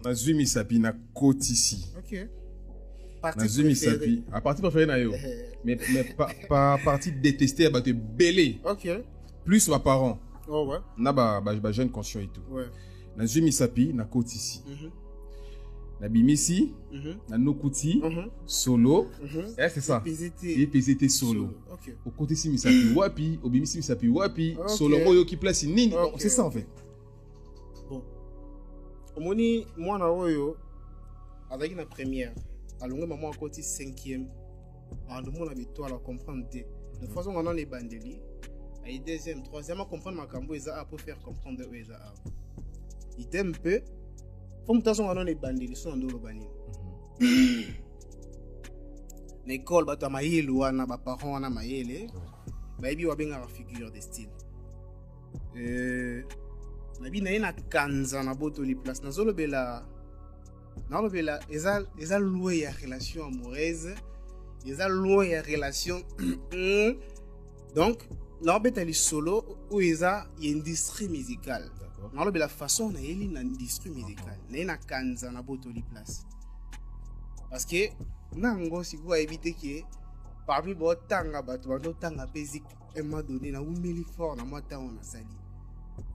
Nazui Misapi na kotisi. Ok. Nazui Misapi. À partie préférée na yo. Mais pas partie détestée à te belé. Ok. Plus ma parent. Oh ouais. Na ba jeune conscient et tout. Ouais. Nazui Misapi na kotisi. Na bimisi, na nokuti, solo. Eh c'est ça. Et PZT solo. Ok. Au côté si Misapi wapi, au bimisi Misapi wapi, solo moyo qui place nini. C'est ça en fait. Bon. Omoni mwana oyo avec la première. Alors maman à côté 5e. Alors monde a toi à comprendre de toute façon on a les bandeli. Et deuxième, troisième à comprendre ma cambo eza pour faire comprendre eux eza. Idem peu. Faut que tu aies les bandits, sont dans le banni. L'école, tu as maïl ou un parent, na maïl. Baby, ou bien la figure de style. Nabi na ina kanza na boto li place. Na zolo bela, eza loué ya relation amoureuse, eza loué ya relation. Donc, na beta li solo ou eza industrie musicale. On la façon na yeli na industrie musicale na ina kanza na boto li place parce que nango si vous éviter que parmi bo tanga bato bando tanga basic et m'a donné na umeli fort na moi temps on a sali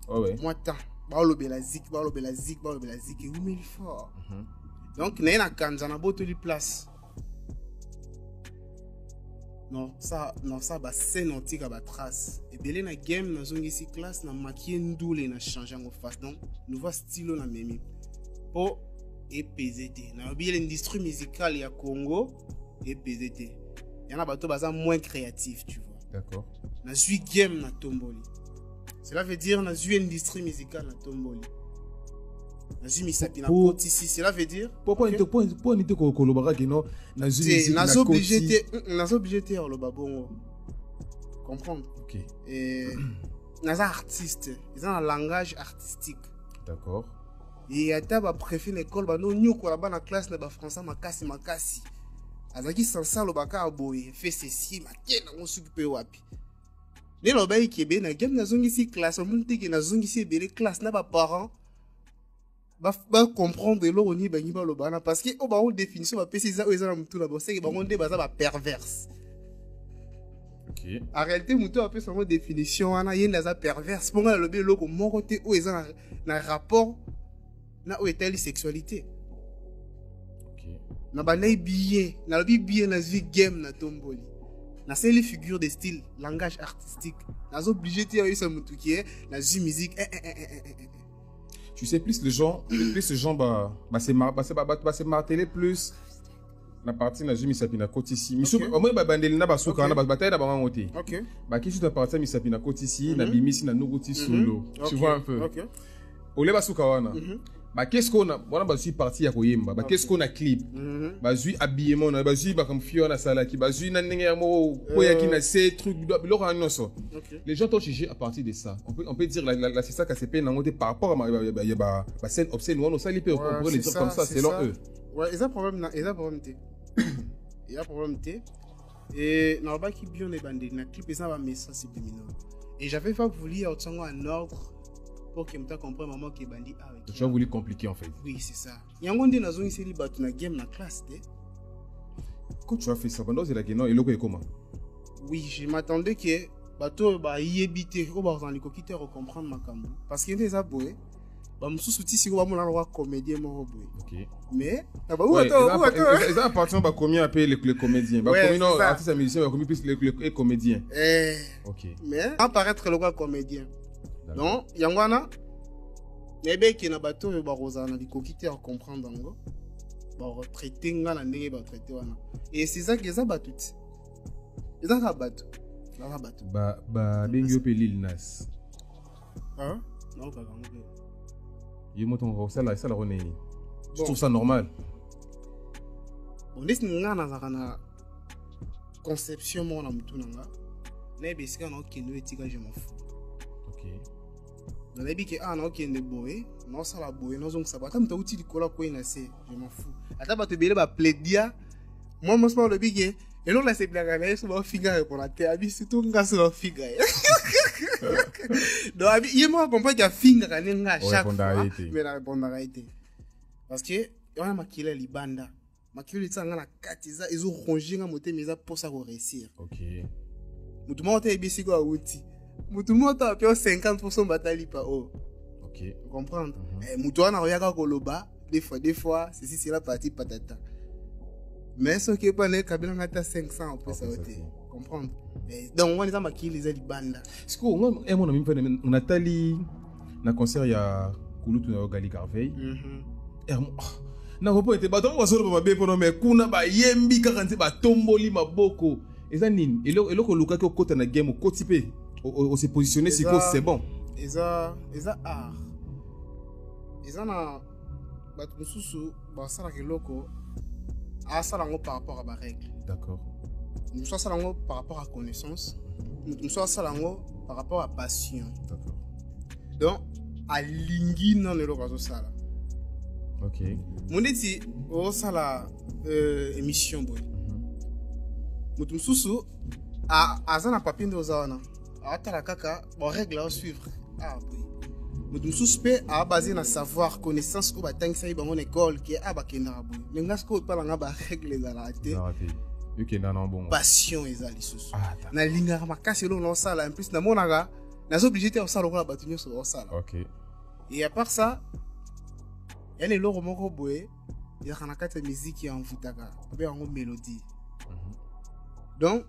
ouais moi temps ba lo bela zik et umeli fort donc na ina kanza na boto li place non ça bah c'est nautique à ba trace et belé na game na zongi si classe na maquiller ndoule na changer en face donc nouveau stylo na memi po et PZT na bien l'industrie musicale ya Congo et PZT y en a bato baza moins créatif tu vois d'accord na zui game na tomboli cela veut dire na zui industrie musicale na tomboli na zui misapi na koti ici cela veut dire pourquoi on était kolobaka que non na zui na obligé le babongo comprendre ok et naza artiste ils ont un langage artistique d'accord et ata ba préfet l'école ba no nyoko la ba na classe na ba français makasi azaki sansa lo baka boye fait ceci makena ngo sukipe wapi les lobai qui be na game na zongi si classe on monte que na zongi si be classe na ba parents ba comprendre lo ni ba nyiba lo bana parce que o ba on définition ba pesi za o za na mutu na bo c'est que ba on ba za ba perverse. Okay. En réalité, muto appelle son définition ana yenda za perverse pour nga lobe loko moko te o eza na rapport na o etali sexualité. OK. Na ba lay billet, na lobi billet na vie game na tomboli. Na c'est les figures de style, langage artistique. Na zo obligé te yo sa mutu qui est na musique. Tu sais plus les gens c'est marteler plus na partie na jimi sapina koti ici miso au moins ba bandeli na basuka na bataille na ba monter OK ba ki juste na partie mi sapina koti ici na bimisi na nogoti solo tu vois un peu OK ole basuka wana ba qu'est-ce qu'on a bona ba suis partie ya koyemba ba qu'est-ce qu'on a clip ba zui habillement na ba zui ba comme fio na sala ki ba zui na ndenge ya mo ko ya ki na ces trucs lo ka nyonso les gens t'ont jugé à partir de ça on peut dire la c'est ça qu'a CP na ngote par rapport à ba scène obscène on ça on pourrait les dire comme ça selon eux ouais ils ont problème il y a problème té et na ba ki bien les bandits na clip ça va message subliminal et j'avais pas voulu autant en ordre pour que m'ta comprendre maman qui bandit avec tu as voulu compliquer en fait oui c'est ça yango ndé na zongi seli batu na game na classe té quand tu as fait ça pendant c'est la question et loko comment oui je m'attendais que bato ba yebité o ba dans les coquiteurs comprendre makambo parce que les aboé ba mususu ti siko ba mona lo comédien mo boy OK mais na ba ils ont appartient ba combien appelle les comédiens ba combien non artiste musicien ba combien plus les comédiens OK mais apparaître le quoi comédien donc yangwana yebe ki na bato ba rozana li coquiteurs comprendre ngo ba retraiter nga na ndenge ba traiter wana et c'est ça que ça batuti ils ont rabattu ba bengi pe Lil Nas hein non pas grand il monton ça la rené je trouve ça normal on est nga na zakana conception mo na mutu nanga na besika na okendo etika je m'en fous OK dans les bique na okende boy non ça la boy non zonga sabata mta uti likola ko ina se je m'en fous ata ba te bele ba plaidia moi mo pas le bique et non là c'est blague là c'est ba figa pour la terre abi surtout nga c'est la figa donc abi il m'a compris qu'il y a figa nga chaque fois mais la répondre été parce que wana makila libanda makila tsanga na katiza ezo ronginga mote meza posa ko réussir. OK. Mutu moko te ebisi ko auti. Mutu moko ta pio 50% batali pa o. OK. Vous comprenez? Mutu wana oyaka koloba des fois ceci c'est la partie patata. Mais ce qui est pas né kabila ngata 500 pour ça ôter. Comprendre? Donc on est dans makila les libanda. Est-ce que on a même Nathalie na concert ya Kulutu na Gali Carveil. Na ko poete bato ba solo ba be pono me kuna ba yembi kaka nti ba tomboli maboko. Eza nini? Eloko luka ko kota na game ko type o se positionner si ko c'est bon. Eza art. Eza na bato mususu ba sala keloko a sala ngo par rapport à ba règle. D'accord. Nous sala ngo par rapport à connaissance. Nous sala ngo par rapport à passion. D'accord. Donc a lingi non eloko zo sala. OK. Mon dit o sala émission boy. Mutu mususu azana papier ndo zawana. Atala kaka bon règle à suivre. Ah boy. Mutu mususu pe a basé na savoir connaissance ko batangisa yi bango école ki abakenda boy. Mais ngas ko pala nga ba règle za la té. OK na bon. Passion ezali susu. Na linga makasi lo no sala en plus na monaka na obligé te o sala ko batunyo so o sala. OK. Et à part ça, il y a les loro moko boy, il y a kana kata musique ya mfutaka, be yango mélodie. Donc,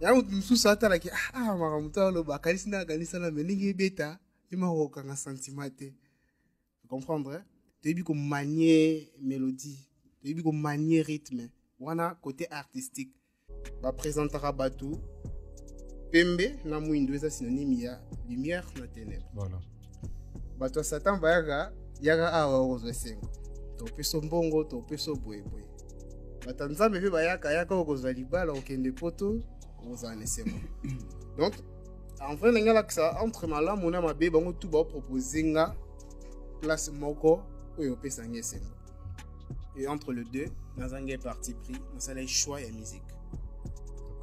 il y a mutu mususu atala ki maka mutu alo ba kalisina na meningi beta, ima ko kanga sentiment te. Vous comprendre? Tu bi ko manier mélodie, tu bi ko manier rythme. Wana côté artistique. Ba présentera batu pembe na muindo eza synonyme ya lumière na ténèbres. Voilà. Bato Satan bayaka yaka awa okozesengo to peso mbongo to peso boye. Bato Nzambe pe bayaka okozwa libala okende poto ozane sengo. Donc en vrai ngala que ça entre malamu na mabe bango tout ba proposer nga place moko oyo pesa ngesengo. Et entre le deux nazange parti pris na sala choix ya musique.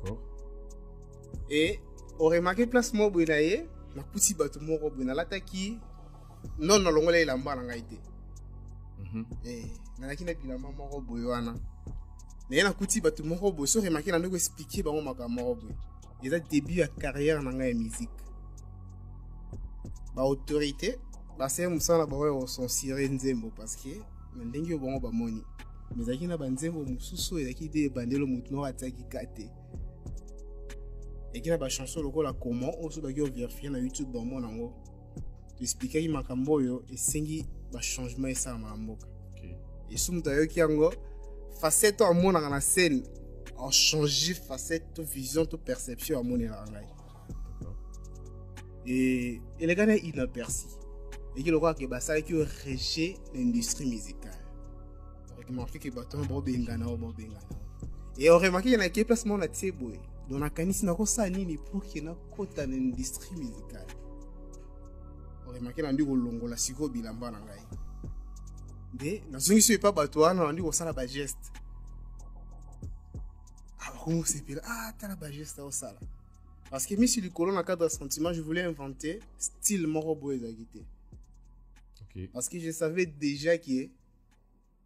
D'accord. Et on remarqué place mo boye na kuti bato moko boye na lataki non na longola ilamba na ngai te. Na nakina bilamba moko boye wana. Na kuti bato moko boye so remarqué na ndeko expliquer bango makambo moko boye. Eza début ya carrière na ngai ya musique. Ba autorité ba se musala ba wa son siré nzembo parce que na ndenge bango ba moni. Mais akina ba nzembo mususu ezaki de bandelo mutu no ataki kate. Et kina ba chanson lokola comment on se ba vérifier na YouTube bango nango. Tu expliquer makambo yo esengi ba changement esa na mboka. OK. Et sumuta yo kiango facette à mon na scène a changé facette vision to perception à mon na ngai. Et les gars inaperçu. Et qui le croit que ba ça qui rejet l'industrie musicale. Remarquez que baton bo bengana. Et on remarque qu'il y a un placement na tseboy. Dans la canisse na ko sa nini pour qu'il na kota l'industrie musicale. Remarqué na ndi kolongola siko bilamba na ngai de na zongi so pas bato wana ndi kosala ba geste comment c'est pile tala ba geste au sala parce que si le colon na cadre sentiment je voulais inventer style moko boy ezagité. OK. Parce que je savais déjà que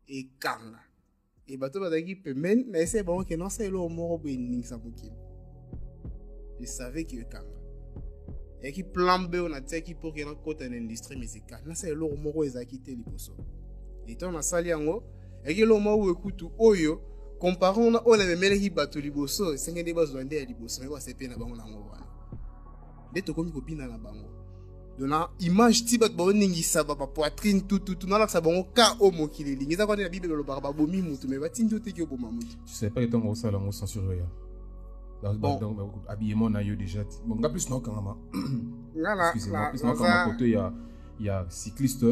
et kanga et bato bazaki pemene na essayer bon que non c'est le moko boy ningisa mokili. Je savais que kanga et qui plan B on a teki pour qu'il y ait une industrie musicale. Là c'est l'eau moko ezakité liboso. Et on a sali yango et que l'eau moko ekutu oyo comparons on a même qui bato liboso c'est ngende bazwande ya liboso mais c'est pe na bango nango wana. De to komi kopina na bango. Dona image ti bato ba ningisa ba poitrine tout na la sa bango ka o mokili lingiza kwa na bible lo ba bomi mutu mais batinjo te ki oboma mutu. Je sais pas que ton ça là on censuré. Donc habillement na yo déjà bon nga plus na kangama. Excusez-moi plus na kangama côté il y a cycliste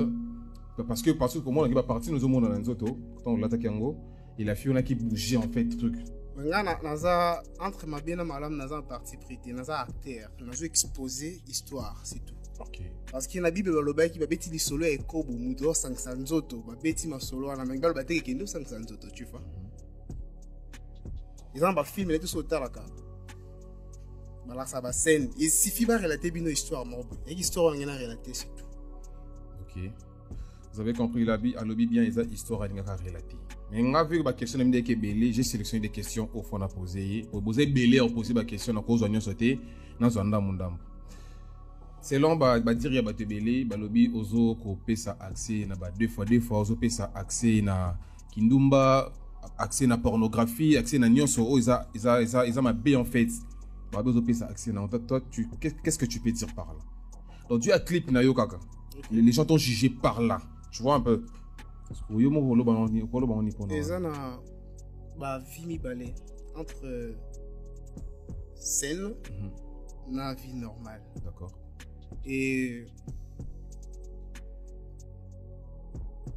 parce que comment on va partir nous au monde dans nzoto quand on l'attaque yango il a fait qui bougeait en fait truc. Nga naza entre ma bien malam naza parti prêté naza acteur nazo exposer histoire c'est tout. OK. Parce que na bible lo ba ki ba beti li solo e kobo muto 500 nzoto ba beti ma solo na mengal ba teke kendo 500 nzoto tu vois. Ils ont un film, il est tout sur le talaka. Voilà, ça va scène. Il suffit de relater une histoire morte. Et l'histoire, on a relaté, c'est tout. OK. Vous avez compris, à lobby bien, ils ont histoire à relater. Mais on a vu que question de j'ai sélectionné des questions au fond à poser. Pour poser belé, on pose des questions à cause de sauter dans un monde. Selon dire ya te belé, lobby ozo ko pesa accès na deux fois ozo pesa accès na kindumba, accès na pornographie, accès na nyonso ils ma bé en fait. Ozo pesa accès na toi qu'est-ce que tu peux dire par là? Donc tu as clip na yo kaka. Les gens t'ont jugé par là. Tu vois un peu. Les gens ont vie balé entre scène na vie normale. D'accord. Et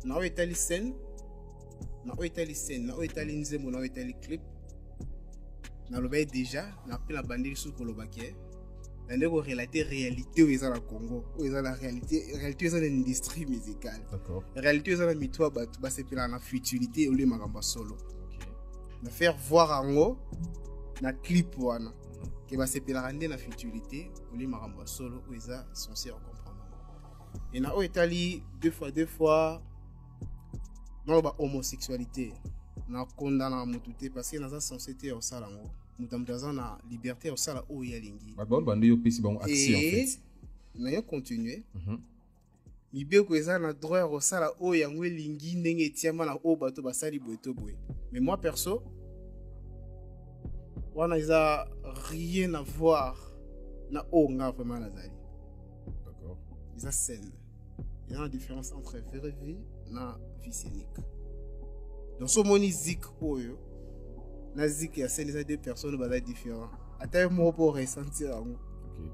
na etali scène, na etali nzembo, na etali clip. Na loba déjà, na pe la bandeli sous kolobake. On relater réalité où ils sont au Congo, où ils sont la réalité où ils l'industrie musicale. D'accord. Réalité où ils sont la mitwa c'est la futilité au lieu de solo. De faire voir en haut na clip wana que c'est la futilité au lieu de solo où ils sont censés comprendre. Et na Italie deux fois na ba homosexualité na condamna mututé parce que na censé être au salango. Nous avons la liberté au sala où il y a lingi. Et nous allons continuer. Nous avons le droit au sala où il y a lingi n'engue tiama na o bato basali boeto boe. Mais moi perso, on a rien à voir na o nga vraiment nazali. D'accord. Il y a scène. Il y a une différence entre vraie vie et vie scénique. Dans ce moni zik oyo Nazik et Asen, les deux personnes sont différentes. Attends, moi pour ressentir. Okay.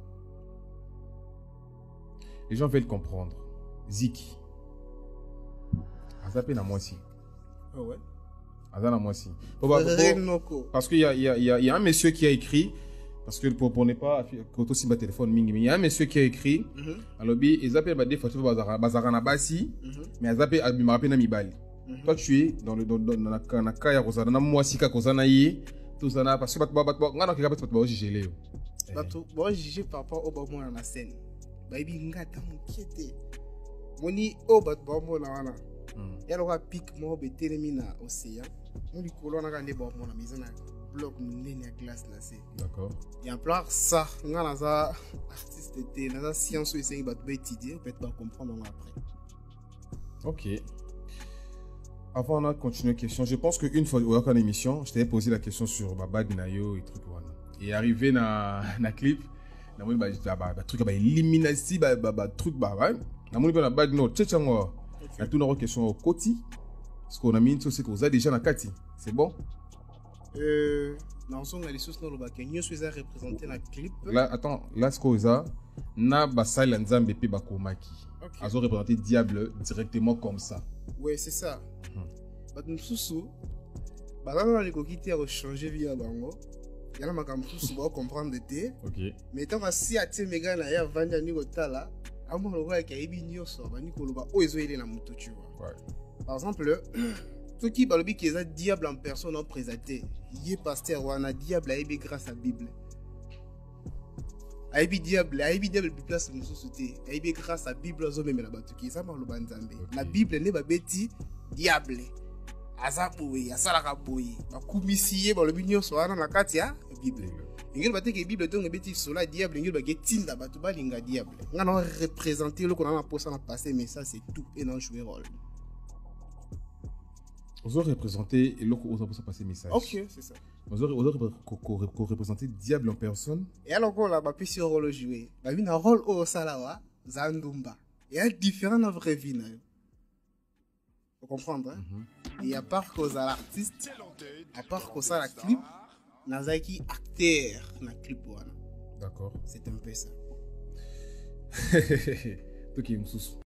Les gens veulent comprendre. Zik. Azapé na moi aussi. Ah ouais. Azana moi aussi. Parce qu'il y a un monsieur qui a écrit. Parce que pour ne pas quand aussi ma téléphone mingi, mais il y a un monsieur qui a écrit. Alors ils appellent des photos bazarana basi, mais ils appellent na mibali. Toi tu es dans la kaya kozana na mwasika kozana yi tout ça na parce que ngana kika pas ba jugé bato ba jugé par rapport au bamo na scène baby ngata mukete moni o bato bamo na wana ya lo ka pic mo betelemi na océan moni kolona ka ne bamo na maison na bloc munene ya glace na c'est d'accord et en plus ça ngana za artiste était na science essayer bato ba étudier peut-être pas comprendre après. OK. Avant de continuer la question, je pense qu'une fois dans l'émission, je t'avais posé la question sur Baba Dinayo et truc. Et arrivé dans le clip, dans le truc, élimination, truc, dans le Baba Dinayo, il y a toute une question au Koti. Parce qu'on a mis une chose, c'est qu'on a déjà dans Kati. C'est bon? Dans son ressources, nous avons représenté dans le clip. Là, attends, là, ce qu'on a, na basal nzambe pe bakomaki. Ils ont représenté Diable directement comme ça. Oui, c'est ça. Nous sous dans les coquilles ont changé via bango. Il y a ma campus pour comprendre de thé. Mais tant que si à tes méga na ya vanja ni gotala, amo lo kwa ka ibi nyoso ba ni koloba o ezo ile na mutu tu vois. Par exemple, ceux qui balobi qui est Diable en personne ont présenté. Yé pasteur wana Diable a ibi grâce à Bible. Aibi Diable place nous sauter. Aibi grâce à Bible zo même la batuki ça marlo banzambe. La Bible ne ba beti Diable. Azaboui, asalaka boui. Ba kumisiye ba lobi nyonso wana na kati ya Bible. Ngel bateke Bible to ngebeti sola Diable ngel ba getinda batu balinga Diable. Ngana représenter le qu'on a posé na passé mais ça c'est tout et non jouer rôle. Vous aurez représenté et l'autre vous a passé message. OK, c'est ça. Vous aurez représenté Diable en personne. Et alors qu'on là ba pi sur rôle jouer. Ba une rôle au salawa Zandumba. Et est différent dans vraie vie na. Faut comprendre hein. Et à part cause à l'artiste, à part cause à la clip, nazaki acteur na clip wana. D'accord. C'est un peu ça. Toki msusu.